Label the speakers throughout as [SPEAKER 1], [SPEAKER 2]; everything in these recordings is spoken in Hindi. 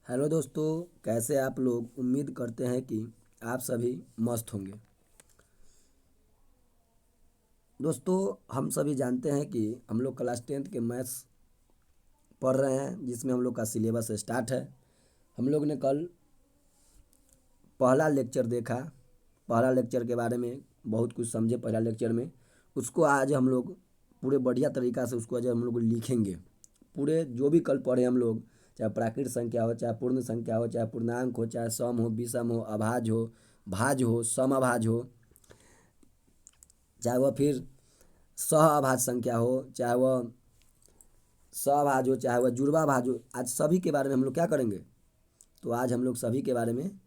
[SPEAKER 1] हेलो दोस्तों, कैसे आप लोग। उम्मीद करते हैं कि आप सभी मस्त होंगे। दोस्तों, हम सभी जानते हैं कि हम लोग क्लास 10th के मैथ्स पढ़ रहे हैं, जिसमें हम लोग का सिलेबस स्टार्ट है। हम लोग ने कल पहला लेक्चर देखा। पहला लेक्चर के बारे में बहुत कुछ समझे पहला लेक्चर में। उसको आज हम लोग पूरे बढ़िया तरीक़ा से उसको आज हम लोग लिखेंगे। पूरे जो भी कल पढ़े हम लोग, चाहे प्राकृत संख्या हो, चाहे पूर्ण संख्या हो, चाहे पूर्णांक हो, चाहे सम हो, विषम हो, अभाज्य हो, भाज्य हो, समअभाज्य हो, चाहे वह फिर सह अभाज्य संख्या हो, चाहे वह सहभाज्य हो, चाहे वह जुड़वा भाज्य हो, आज सभी के बारे में हम लोग क्या करेंगे। तो आज हम लोग सभी के बारे में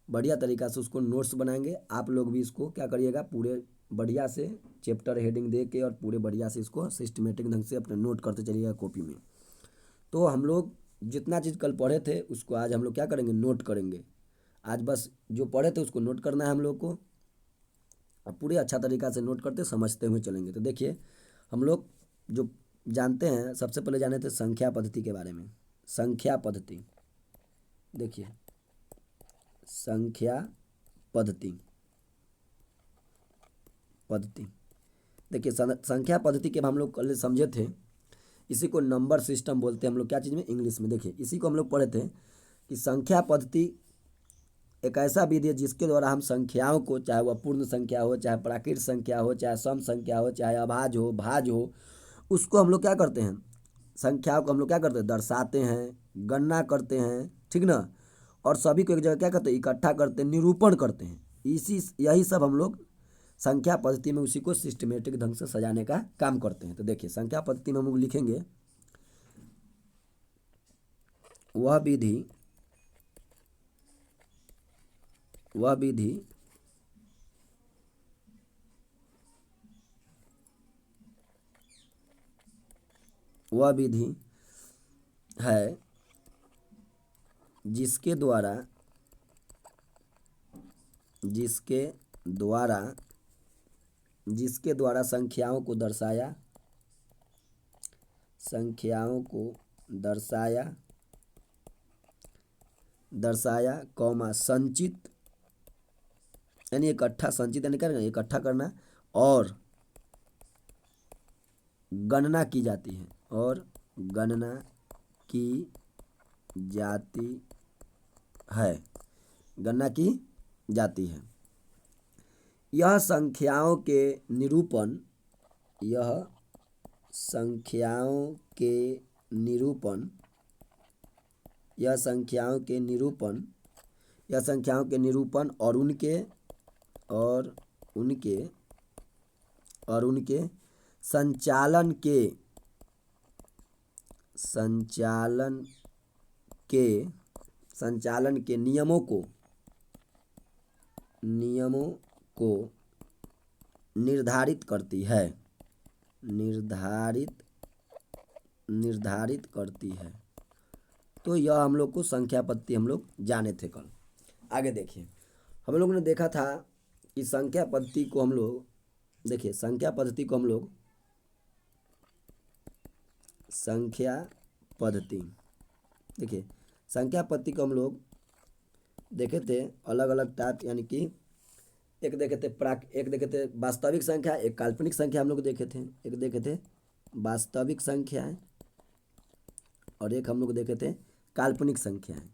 [SPEAKER 1] बढ़िया तरीक़ा से उसको नोट्स बनाएंगे। आप लोग भी इसको क्या करिएगा, पूरे बढ़िया से चैप्टर हेडिंग दे के और पूरे बढ़िया से इसको सिस्टमेटिक ढंग से अपने नोट करते चलिएगा कॉपी में। तो हम लोग जितना चीज़ कल पढ़े थे उसको आज हम लोग क्या करेंगे, नोट करेंगे। आज बस जो पढ़े थे उसको नोट करना है हम लोग को। अब पूरे अच्छा तरीक़ा से नोट करते समझते हुए चलेंगे। तो देखिए, हम लोग जो जानते हैं, सबसे पहले जाने थे संख्या पद्धति के बारे में। संख्या पद्धति, देखिए संख्या पद्धति पद्धति देखिए संख्या पद्धति के हम लोग कल समझे थे। इसी को नंबर सिस्टम बोलते हैं हम लोग, क्या चीज़ में, इंग्लिश में। देखिए इसी को हम लोग पढ़े थे कि संख्या पद्धति एक ऐसा विधि है जिसके द्वारा हम संख्याओं को, चाहे वह पूर्ण संख्या हो, चाहे प्राकृत संख्या हो, चाहे सम संख्या हो, चाहे अभाज्य हो, भाज्य हो, उसको हम लोग क्या करते हैं, संख्याओं को हम लोग क्या करते हैं, दर्शाते हैं, गणना करते हैं, ठीक ना। और सभी को एक जगह क्या करते हैं, इकट्ठा करते हैं, निरूपण करते हैं। इसी यही सब हम लोग संख्या पद्धति में उसी को सिस्टमेटिक ढंग से सजाने का काम करते हैं। तो देखिए संख्या पद्धति में हम लोग लिखेंगे, वह विधि वह विधि वह विधि है जिसके द्वारा जिसके द्वारा जिसके द्वारा संख्याओं को दर्शाया दर्शाया कौमा संचित, यानी इकट्ठा, संचित यानी क्या, इकट्ठा करना, और गणना की जाती है, और गणना की जाती है गणना की जाती है। यह संख्याओं के निरूपण यह संख्याओं के निरूपण यह संख्याओं के निरूपण यह संख्याओं के निरूपण और उनके संचालन के नियमों को निर्धारित करती है निर्धारित करती है। तो यह हम लोग को संख्या पद्धति हम लोग जाने थे कल। आगे देखिए, हम लोग ने देखा था कि संख्या पद्धति को हम लोग संख्या पद्धति को हम लोग देखे थे अलग अलग टाइप, यानी कि एक देखे थे वास्तविक संख्या, एक काल्पनिक संख्या हम लोग देखे थे वास्तविक संख्याएं, और एक हम लोग देखे थे काल्पनिक संख्याएं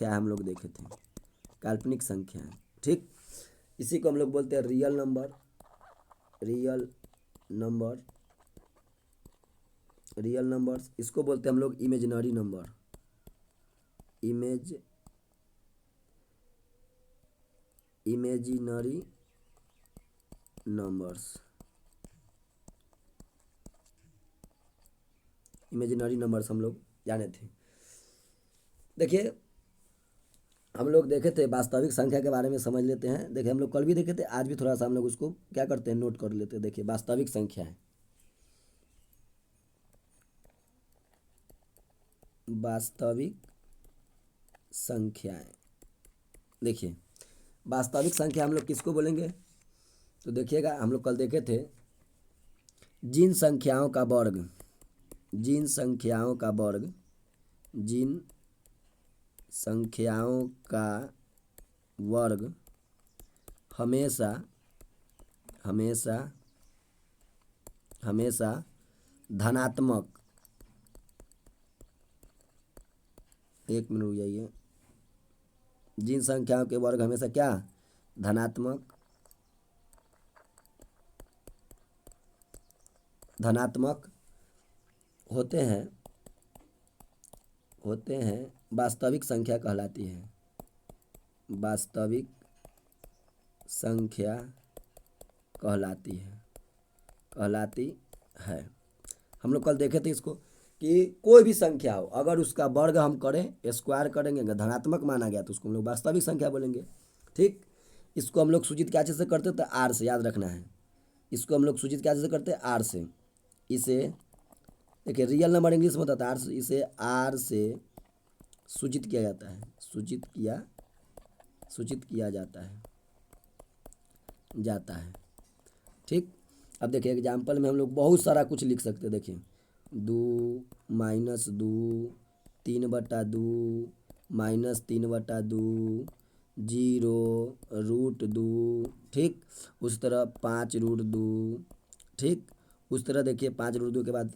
[SPEAKER 1] हम लोग देखे थे काल्पनिक संख्याएं, ठीक। इसी को हम लोग बोलते हैं रियल नंबर्स। इसको बोलते हैं हम लोग इमेजिनरी नंबर्स। इमेजिनरी नंबर्स हम लोग जाने थे। देखिए हम लोग देखे थे वास्तविक संख्या के बारे में, समझ लेते हैं। देखिए हम लोग कल भी देखे थे, आज भी थोड़ा सा हम लोग उसको क्या करते हैं, नोट कर लेते हैं। देखिए वास्तविक संख्याएं देखिए वास्तविक संख्या हम लोग किसको बोलेंगे, तो देखिएगा हम लोग कल देखे थे जिन संख्याओं का वर्ग जिन संख्याओं का वर्ग हमेशा हमेशा हमेशा धनात्मक, एक मिनट रुक जाइए, जिन संख्याओं के वर्ग हमेशा क्या धनात्मक धनात्मक होते हैं वास्तविक संख्या कहलाती है, वास्तविक संख्या कहलाती है। हम लोग कल देखे थे इसको कि कोई भी संख्या हो अगर उसका वर्ग हम करें, स्क्वायर करेंगे, अगर धनात्मक माना गया तो उसको हम लोग वास्तविक संख्या बोलेंगे। ठीक, इसको हम लोग सूचित क्या चीज़ से करते थे, आर से, याद रखना है। इसको हम लोग सूचित क्या चीज़ से करते हैं, आर से। इसे देखिए रियल नंबर इंग्लिश में होता है आर, इसे आर से सूचित किया जाता है, सूचित किया जाता है। ठीक, अब देखिए एग्जाम्पल में हम लोग बहुत सारा कुछ लिख सकते हैं। देखिए 2 -2 3/2 -3/2 0 √2। ठीक, उस तरह 5√2। ठीक, उस तरह देखिए 5√2 के बाद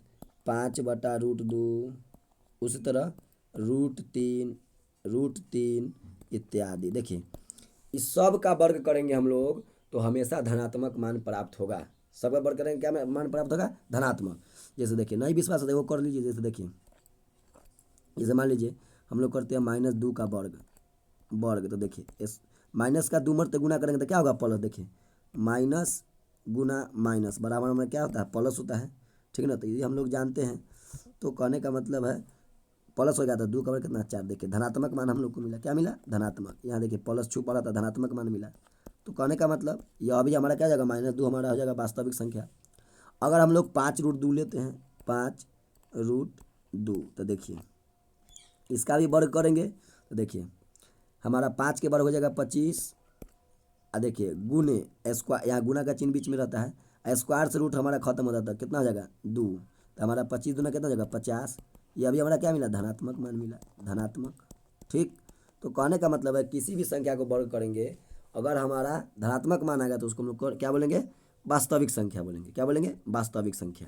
[SPEAKER 1] 5/√2, उसी तरह √3 इत्यादि। देखिए इस सब का वर्ग करेंगे हम लोग तो हमेशा धनात्मक मान प्राप्त होगा। सबका वर्ग करेंगे क्या मान प्राप्त होगा, धनात्मक। जैसे देखिए नहीं विश्वास है देखो कर लीजिए। जैसे देखिए जैसे मान लीजिए हम लोग करते हैं -2 का वर्ग, तो देखिए इस माइनस का 2 मरते गुना करेंगे तो क्या होगा, प्लस। देखिए माइनस गुना माइनस बराबर में क्या होता है, प्लस होता है। ठीक ना, तो ये हम लोग जानते हैं। तो कहने का मतलब है प्लस हो गया था, 2 का वर्ग कितना 4। देखिए धनात्मक मान हम लोग को मिला, क्या मिला, धनात्मक। यहाँ देखिए प्लस छुपा रहा था, धनात्मक मान मिला। तो कहने का मतलब यह भी हमारा क्या हो जाएगा, -2 हमारा हो जाएगा वास्तविक संख्या। अगर हम लोग 5√2 लेते हैं, 5√2, तो देखिए इसका भी वर्ग करेंगे तो देखिए हमारा 5 के वर्ग हो जाएगा 25। देखिए गुने स्क्वायर, यहाँ गुना का चिन्ह बीच में रहता है, स्क्वायर से रूट हमारा खत्म हो जाता है, कितना हो जाएगा 2। तो हमारा 25 दूना कितना हो जाएगा 50। ये अभी हमारा क्या मिला, धनात्मक मान मिला, धनात्मक। ठीक, तो कहने का मतलब है किसी भी संख्या को वर्ग करेंगे अगर हमारा धनात्मक मान आएगा तो उसको हम लोग क्या बोलेंगे, वास्तविक संख्या बोलेंगे। क्या बोलेंगे, वास्तविक संख्या।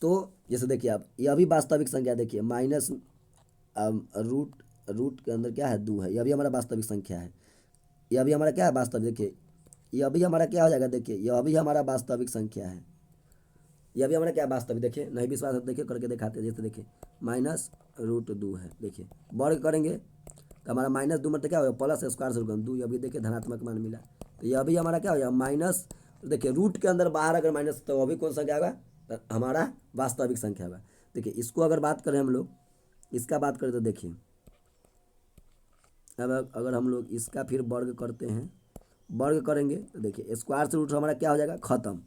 [SPEAKER 1] तो जैसे देखिए आप यह भी वास्तविक संख्या, देखिए माइनस रूट के अंदर क्या है 2 है, यह भी हमारा वास्तविक संख्या है। यह भी हमारा क्या है, वास्तविक। देखिए यह भी हमारा क्या हो जाएगा, देखिए यह भी हमारा वास्तविक संख्या है। यह भी हमारा क्या वास्तविक, देखिए नहीं विश्वास है देखिए करके दिखाते हैं। जैसे देखिए -√2 है, देखिए वर्ग करेंगे तो हमारा -2 मतलब क्या होगा, प्लस स्क्वायर से 2। यह भी देखिए धनात्मक मान मिला। तो यह भी हमारा क्या हो जाएगा माइनस, देखिए रूट के अंदर बाहर अगर माइनस तो वह भी कौन सा क्या होगा, हमारा वास्तविक संख्या होगा। देखिए इसको अगर बात करें हम लोग, इसका बात करें तो देखिए अब अगर हम लोग इसका फिर वर्ग करते हैं, वर्ग करेंगे तो देखिए स्क्वायर से रूट हमारा क्या हो जाएगा, खत्म।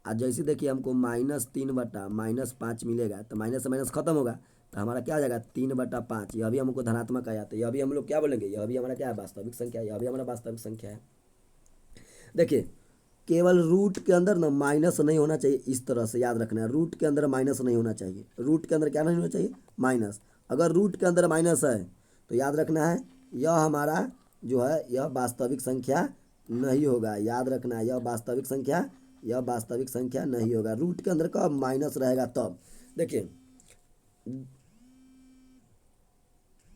[SPEAKER 1] आज जैसे देखिए हमको -3/-5 मिलेगा तो माइनस से माइनस खत्म होगा, तो हमारा क्या हो जाएगा 3/5। यह भी हमको धनात्मक आया, तो यह भी हम लोग क्या बोलेंगे, यह भी हमारा क्या है, वास्तविक संख्या। यह भी हमारा वास्तविक संख्या है। देखिए केवल रूट के अंदर ना माइनस नहीं होना चाहिए, इस तरह से याद रखना है। रूट के अंदर माइनस नहीं होना चाहिए, रूट के अंदर क्या नहीं होना चाहिए, माइनस। अगर रूट के अंदर माइनस है तो याद रखना है यह हमारा जो है यह वास्तविक संख्या नहीं होगा। याद रखना है यह वास्तविक संख्या नहीं होगा। रूट के अंदर कब माइनस रहेगा तब। देखिए